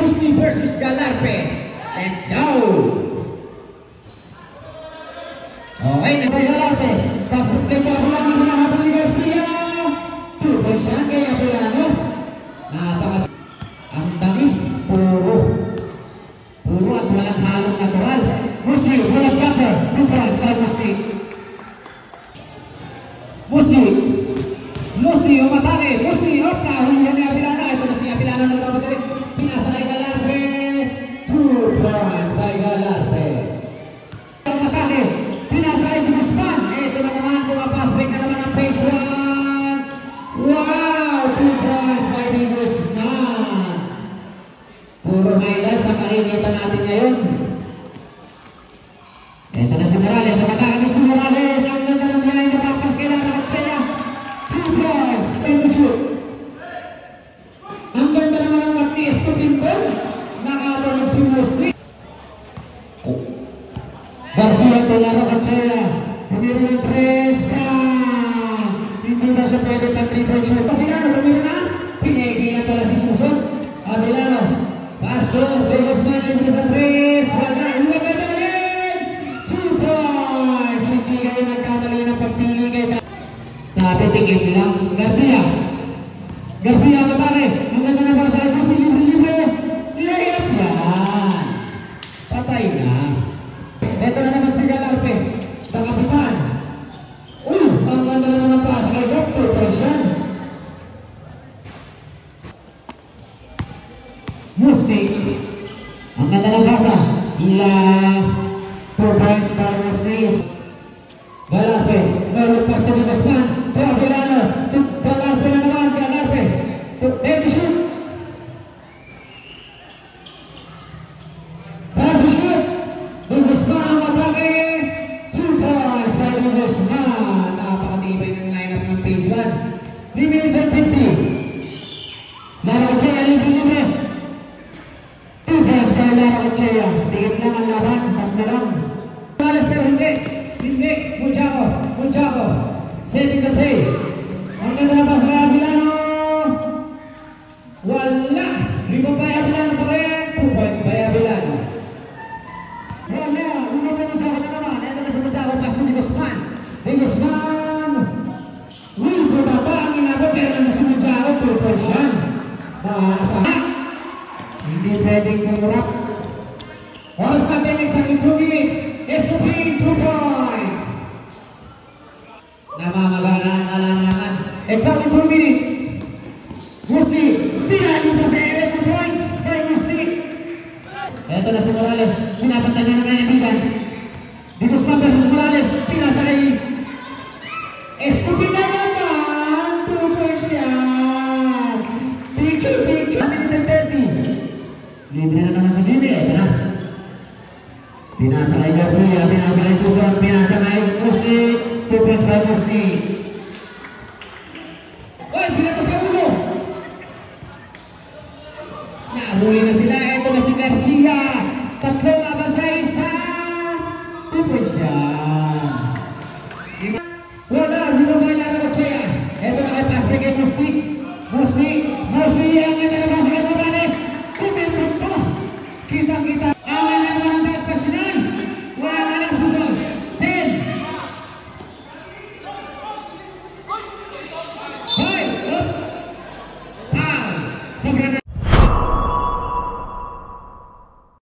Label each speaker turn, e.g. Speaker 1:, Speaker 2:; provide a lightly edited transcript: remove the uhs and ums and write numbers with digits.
Speaker 1: Musli versus Galarpe. Let's go! Okay, nagbay Galarpe. Pasok dito ako lang yung hinahabol ni Garcia. 2 points siya kay Apolano. Ang banis, puro at walang halong natural. Musli, walang jumper. 2 points by Musli. Musli, umatake. Musli, nahuli yan ni Apolano. Ito na si Apolano ng mamadali. Pinasa kay Galarpe. 2 points by Galarpe. Umatake. Pinasa kay Guzman. Ito na naman, pumapasbreak na naman ang phase 1. Wow! 2 points by Guzman. Puro highlights ang makikita natin ngayon. Ito na si Morales. Ang nakakagin si Morales. Ang ganda ng behind the back pass kay Lara Gatchaya. 2 points. Ito shoot. Ang ganda naman ng matnis to Timbon. Nakatulog si Musli. Garcia to Lara Gatchaya. Pumiro ng 3. Bang! Hindi na siya pwede pang 3-point shoot. Apolano, pumiro na. Pinigilan pala si Suson. Apolano. Pastor, de Guzman, libre sa 3. Wala. Umabadalin. 2 points. Hindi kayo nagkamali ng pagpili kayo. Sabi, tingin lang. Garcia, matake. Ang ganda na ba sa Alpus? Libre. Nilayap yan. Patay na. Ito na naman si Galarpe. Nakapitan. Ang ganda naman ng pasa kay Dr. Persian. Musli. Ang ganda ng pasa. 2 points para Musli. Galarpe. Nalagpas na ni Guzman. To Apolano. To Galarpe na naman. Galarpe. To Baby shoot. Baby shoot. To Guzman ang matake. 2 points para Guzman. Napakatibay ng lineup ng phase 1. 3 minutes and 50. Lara Gatchaya libre. 2 points para Lara Gatchaya. Tigit lang ang laban. 3 lang. Morales pero hindi. Mujago. Setting the play. Ang ganda na ba sa Apolano? Wala. Rebound by Apolano pa rin. 2 points by Apolano. Wala. Una pa Mujago na naman. Ito na si Mujago. Pass mo ni Guzman. Butata ang inabot. Pero lang si Mujago. 2 points yan. Hindi pwedeng kumurap. Oras natin isang 2 minutes. SOP 2 points. Namamagana ang alangan. Exactly 2 minutes. Musli. Pinali pa sa 11 points. Kay Musli. Ito na si Morales. Pinapantay niya na kaibigan. Di Guzman versus Morales. Pinasa kay Escopin na naman. 2 points yan. Picture. Minute and 30. Libre na naman sa Bibi. Ito na. Pinasa kay Garcia, pinasa kay Susan, pinasa kay Musli. 2 points by Musli. Pinato sa ulo. Nahuli na sila. Ito na si Garcia. 3 laban sa 1. 2 points siya.